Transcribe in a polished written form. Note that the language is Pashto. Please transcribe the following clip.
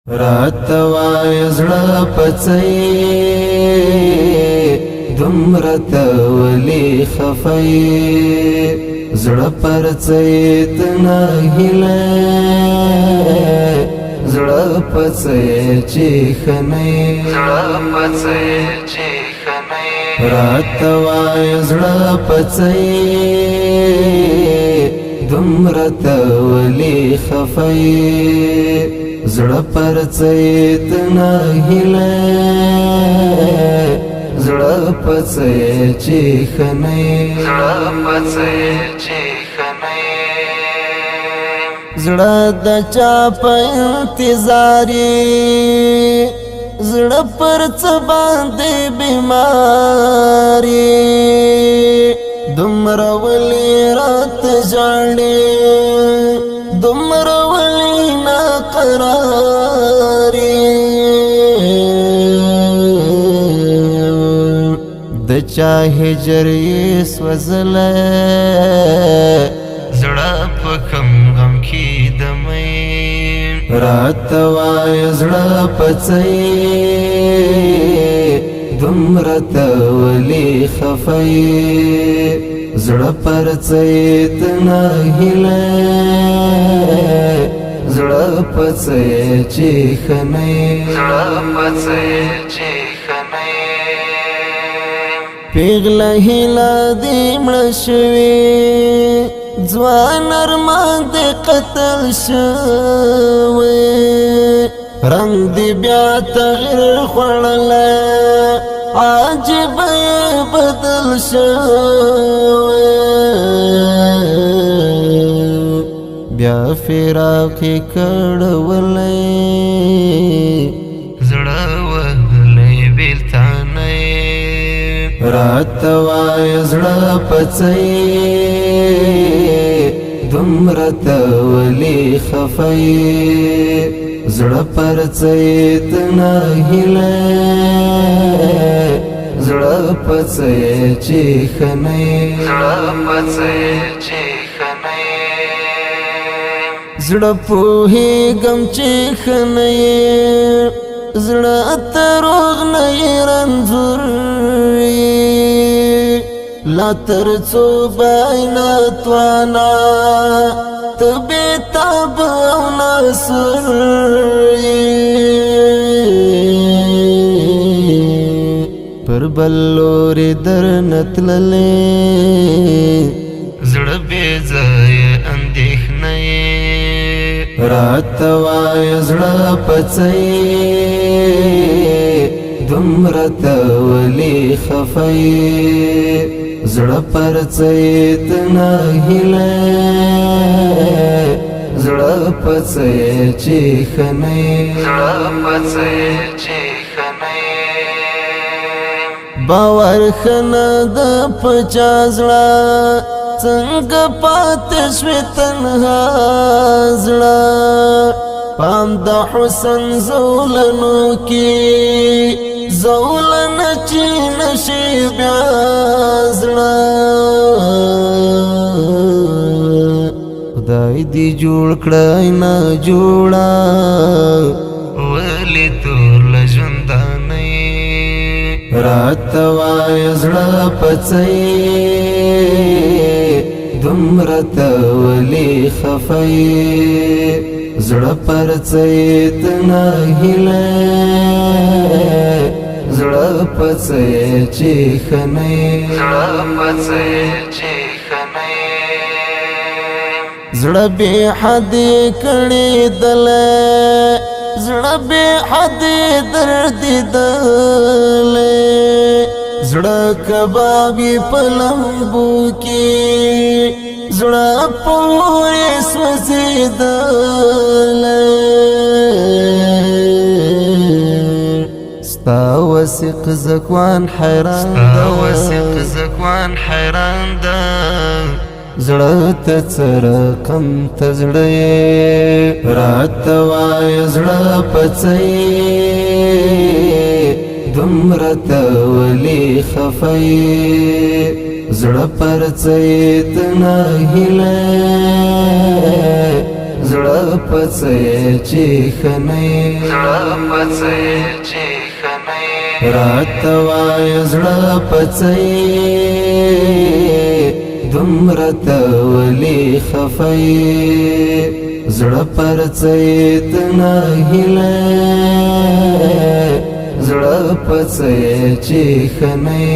راتوای زړه پڅي دومره ته ولي خفای زړه پرڅي تنه هله زړه پڅي چې خنۍ زړه پڅي چې خنۍ راتوای زړه پڅي دومره ته ولي خفای زړه پرڅي تنه هله زړه پڅي چې خنۍ زړه پڅي چې خنۍ زړه د چا په انتظار زړه پرڅ باندې بیماری دومره ولي رات ژاړې دومره ولي ناقراري د چا هجر یې سوځله زړه په کم غم کې دمې راته وایه زړه پڅی دومره ته ولي خفای زړه پرڅی تنه هیله زړه پڅی چې خنۍ زړه پڅی چې خنۍ پیغله هیله دې مړه شوې ځوان ارمان دې قتل شوی رنگ دی بیا تغیر خوڑلے عاجب بدل شوی بیا فراقی کڑولی زڑا وحلی بیلتانی رات وای زڑا پڅی دومره ته ولي خفای زړه پرڅي تنه هیله زړه پڅي چې خنۍ زړه پڅي چې خنۍ زړه پوهېږم چې خنۍ زړه ته روغ نه یې رنځور لا تر څو بینتوانا تبې تاب او ناصر پر بل لورې درنه تللې زړه بې ځایه اندېښنه یې راته وایه زړه پڅی دومره ته ولي خفای زړه پرڅي تنه هیله زړه پڅي چې خنۍ زړه پڅي چې خنۍ باور خنه د پچا زړه څنګه پاتې شوې تنها زړه پام د حسن زولنو کې زولن چې نشي بیا زړه خدای دې جوړ کړی نه جوړه ولې تور له ژوندانه راته وایه زړه پڅی دومره ته ولي خفای زړه پرڅی تنه هیله زړه پڅی چې خنۍ زړه پڅی چې خنۍ زړه بې حدې کړې دله زړه بې حدې دردېدلی زړه کباب یې په لمبو کې زړه پورې سوځېدلی ستا وثیق زکوان حیران ده وثیق زکوان حیران ده زړه ته څه رقم ته زړه یې راته وایه زړه پڅی دومره ته ولي خفای زړه پرڅي تنه هیله زړه پڅې چې خنې راته وایه زړه پڅې دومره ته ولې خفه یې زړه پرڅې ته نهیلې زړه پڅې چې خنې